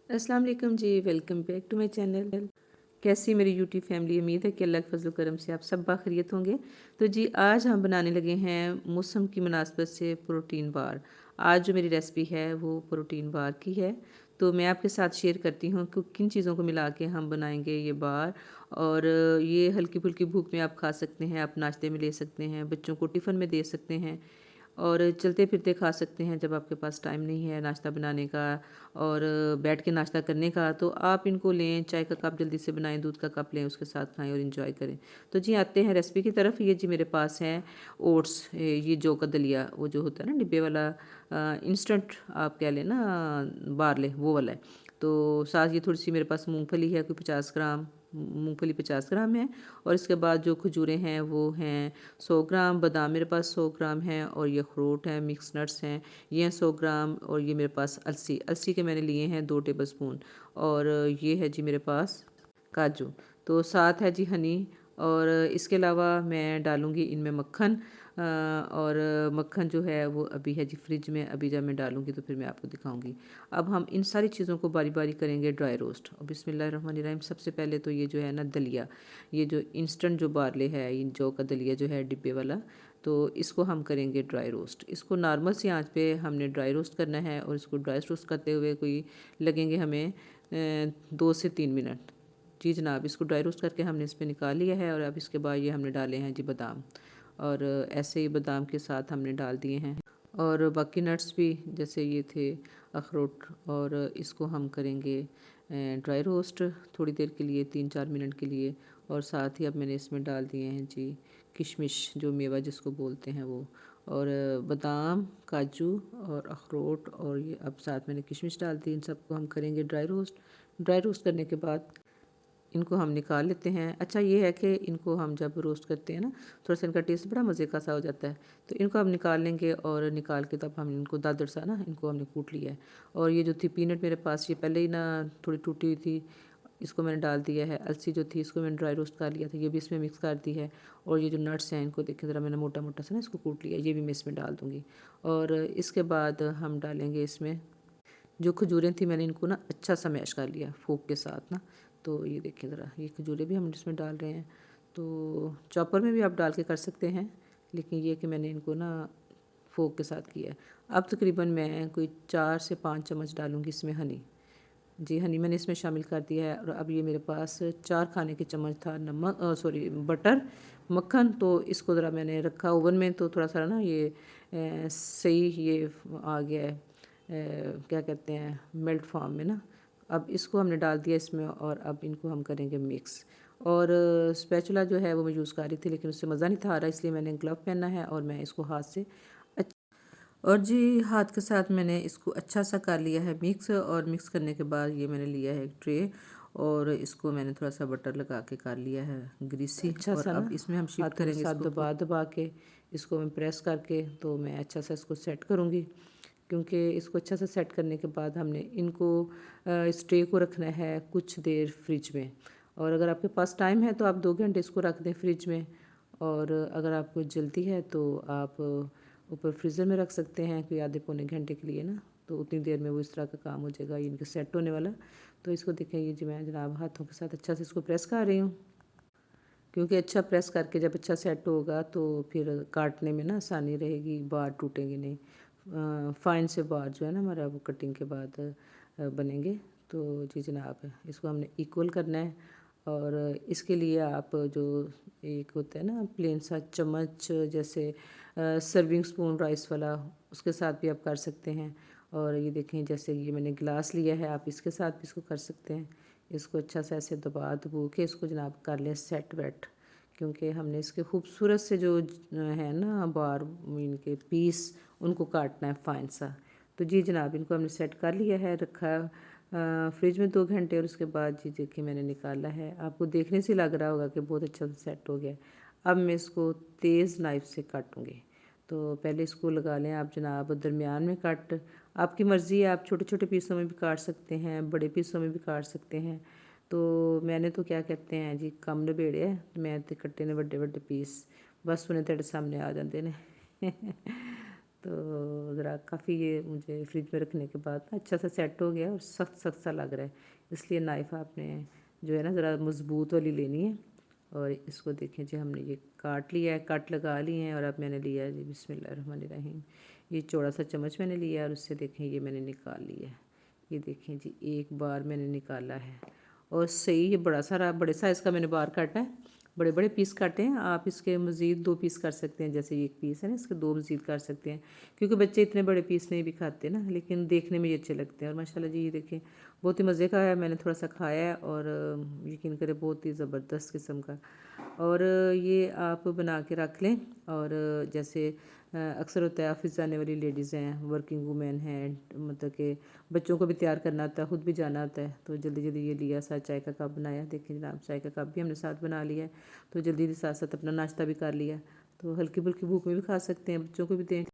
अस्सलाम वालेकुम जी। Welcome back to my channel. कैसी मेरी यूट्यूब फैमिली। उम्मीद है कि अल्लाह के फजल करम से आप सब बाखैरियत होंगे। तो जी आज हम बनाने लगे हैं मौसम की मुनासबत से प्रोटीन बार। आज जो मेरी रेसिपी है वो प्रोटीन बार की है। तो मैं आपके साथ शेयर करती हूँ कि किन चीज़ों को मिला के हम बनाएंगे ये बार। और ये हल्की फुल्की भूख में आप खा सकते हैं, आप नाश्ते में ले सकते हैं, बच्चों को टिफ़िन में दे सकते हैं और चलते फिरते खा सकते हैं जब आपके पास टाइम नहीं है नाश्ता बनाने का और बैठ के नाश्ता करने का। तो आप इनको लें, चाय का कप जल्दी से बनाएं, दूध का कप लें, उसके साथ खाएं और इन्जॉय करें। तो जी आते हैं रेसिपी की तरफ। ये जी मेरे पास है ओट्स, ये जौ का दलिया, वो जो होता है ना डिब्बे वाला, इंस्टेंट आप कह लें ना, बारले वो वाला है। तो साथ ये थोड़ी सी मेरे पास मूंगफली है, कोई 50 ग्राम मूंगफली 50 ग्राम है। और इसके बाद जो खजूरें हैं वो हैं 100 ग्राम, बादाम मेरे पास 100 ग्राम है, और ये अखरोट हैं, मिक्स नट्स हैं, ये हैं 100 ग्राम। और ये मेरे पास अलसी अलसी के मैंने लिए हैं 2 टेबल स्पून। और ये है जी मेरे पास काजू। तो साथ है जी हनी। और इसके अलावा मैं डालूँगी इनमें मक्खन। और मक्खन जो है वो अभी है जी फ्रिज में, अभी जब मैं डालूँगी तो फिर मैं आपको दिखाऊँगी। अब हम इन सारी चीज़ों को बारी बारी करेंगे ड्राई रोस्ट। और बिस्मिल्लाहिर्रहमानिर्रहीम। सबसे पहले तो ये जो है ना दलिया, ये जो इंस्टेंट जो बारले है, इन जौ का दलिया जो है डिब्बे वाला, तो इसको हम करेंगे ड्राई रोस्ट। इसको नॉर्मल सी आंच पे हमने ड्राई रोस्ट करना है। और इसको ड्राई रोस्ट करते हुए कोई लगेंगे हमें 2 से 3 मिनट। जी जनाब, इसको ड्राई रोस्ट करके हमने इसमें निकाल लिया है। और अब इसके बाद ये हमने डाले हैं जी बादाम। और ऐसे ही बादाम के साथ हमने डाल दिए हैं और बाकी नट्स भी, जैसे ये थे अखरोट। और इसको हम करेंगे ड्राई रोस्ट थोड़ी देर के लिए, 3-4 मिनट के लिए। और साथ ही अब मैंने इसमें डाल दिए हैं जी किशमिश, जो मेवा जिसको बोलते हैं वो। और बादाम, काजू और अखरोट, और ये अब साथ मैंने किशमिश डाल दी। इन सबको हम करेंगे ड्राई रोस्ट। ड्राई रोस्ट करने के बाद इनको हम निकाल लेते हैं। अच्छा ये है कि इनको हम जब रोस्ट करते हैं ना, थोड़ा सा इनका टेस्ट बड़ा मज़े का सा हो जाता है। तो इनको हम निकाल लेंगे और निकाल के तब हम इनको दादर सा ना, इनको हमने कूट लिया है। और ये जो थी पीनट मेरे पास, ये पहले ही ना थोड़ी टूटी हुई थी, इसको मैंने डाल दिया है। अलसी जो थी इसको मैंने ड्राई रोस्ट कर लिया था, ये भी इसमें मिक्स कर दी है। और ये जो नट्स हैं इनको देखें ज़रा, मैंने मोटा मोटा सा ना इसको कूट लिया, ये भी मैं इसमें डाल दूँगी। और इसके बाद हम डालेंगे इसमें जो खजूरें थी, मैंने इनको ना अच्छा सा मैश कर लिया फोक के साथ ना। तो ये देखिए ज़रा, ये खजूरें भी हम इसमें डाल रहे हैं। तो चॉपर में भी आप डाल के कर सकते हैं, लेकिन ये कि मैंने इनको ना फोक के साथ किया है। अब तकरीबन मैं कोई 4 से 5 चम्मच डालूँगी इसमें हनी। जी हनी मैंने इसमें शामिल कर दिया है। और अब ये मेरे पास 4 खाने के चम्मच था नमक, सॉरी बटर, मक्खन। तो इसको ज़रा मैंने रखा ओवन में, तो थोड़ा सा ना ये सही ये आ गया है, क्या कहते हैं, मेल्ट फॉर्म में ना। अब इसको हमने डाल दिया इसमें और अब इनको हम करेंगे मिक्स। और स्पैचुला जो है वो मैं यूज़ कर रही थी, लेकिन उससे मज़ा नहीं था आ रहा, इसलिए मैंने ग्लव पहना है और मैं इसको हाथ से और जी हाथ के साथ मैंने इसको अच्छा सा कर लिया है मिक्स। और मिक्स करने के बाद ये मैंने लिया है एक ट्रे, और इसको मैंने थोड़ा सा बटर लगा के कर लिया है ग्रीसी। अच्छा सा अब इसमें हम शिफ्ट करेंगे इसको, दबा दबा के इसको मैं प्रेस करके, तो मैं अच्छा सा इसको सेट करूँगी। क्योंकि इसको अच्छा सा सेट करने के बाद हमने इनको इस ट्रे को रखना है कुछ देर फ्रिज में। और अगर आपके पास टाइम है तो आप 2 घंटे इसको रख दें फ्रिज में। और अगर आपको जल्दी है तो आप ऊपर फ्रीज़र में रख सकते हैं कोई आधे पौने घंटे के लिए ना। तो उतनी देर में वो इस तरह का काम हो जाएगा, ये इनके सेट होने वाला। तो इसको देखें, ये जो मैं जनाब हाथों के साथ अच्छा से इसको प्रेस कर रही हूँ, क्योंकि अच्छा प्रेस करके जब अच्छा सेट होगा तो फिर काटने में ना आसानी रहेगी, बार टूटेंगे नहीं। फाइन से बार जो है ना हमारा वो कटिंग के बाद बनेंगे। तो जी जनाब, इसको हमने इक्वल करना है। और इसके लिए आप जो एक होता है ना प्लेन सा चम्मच, जैसे सर्विंग स्पून राइस वाला, उसके साथ भी आप कर सकते हैं। और ये देखें, जैसे ये मैंने गिलास लिया है, आप इसके साथ भी इसको कर सकते हैं। इसको अच्छा सा ऐसे दबा दबू के इसको जनाब कर लें सेट वेट, क्योंकि हमने इसके खूबसूरत से जो है ना बार, इनके पीस, उनको काटना है फाइन सा। तो जी जनाब, इनको हमने सेट कर लिया है, रखा फ्रिज में 2 घंटे। और उसके बाद जी देखिए मैंने निकाला है, आपको देखने से लग रहा होगा कि बहुत अच्छा सेट हो गया। अब मैं इसको तेज़ नाइफ़ से काटूँगी। तो पहले इसको लगा लें आप जनाब दरमियान में कट, आपकी मर्ज़ी है, आप छोटे छोटे पीसों में भी काट सकते हैं, बड़े पीसों में भी काट सकते हैं। तो मैंने तो क्या कहते हैं जी कम नबेड़े है, मैं तो कट्टे ने बड़े बड़े पीस, बस उन्हें तेरे सामने आ जाते ने तो ज़रा काफ़ी ये मुझे फ्रिज में रखने के बाद ना अच्छा सा सेट हो गया और सख्त सख्त सा लग रहा है। इसलिए नाइफ़ आपने जो है ना ज़रा मज़बूत वाली लेनी है। और इसको देखें जी, हमने ये काट लिया है, कट लगा लिए हैं। और अब मैंने लिया है जी बिस्मिल्लाहिर्रहमानिर्रहीम, ये चौड़ा सा चम्मच मैंने लिया और उससे देखें ये मैंने निकाल लिया है। ये देखें जी, एक बार मैंने निकाला है और सही ये बड़े साइज़ का मैंने बार काटा है, बड़े बड़े पीस काटे हैं। आप इसके मज़ीद 2 पीस कर सकते हैं, जैसे ये 1 पीस है ना, इसके 2 मज़ीद कर सकते हैं, क्योंकि बच्चे इतने बड़े पीस नहीं भी खाते ना, लेकिन देखने में ये अच्छे लगते हैं। और माशाल्लाह जी ये देखें बहुत ही मज़े का है, मैंने थोड़ा सा खाया है और यकीन करें बहुत ही ज़बरदस्त किस्म का। और ये आप बना के रख लें। और जैसे अक्सर होता है ऑफिस जाने वाली लेडीज़ हैं, वर्किंग वूमेन हैं, मतलब कि बच्चों को भी तैयार करना होता है, ख़ुद भी जाना होता है, तो जल्दी जल्दी ये लिया, साथ चाय का कप बनाया। देखिए जनाब, चाय का कप भी हमने साथ बना लिया है, तो जल्दी जल्दी साथ साथ अपना नाश्ता भी कर लिया। तो हल्की फुल्की भूख में भी खा सकते हैं, बच्चों को भी दें।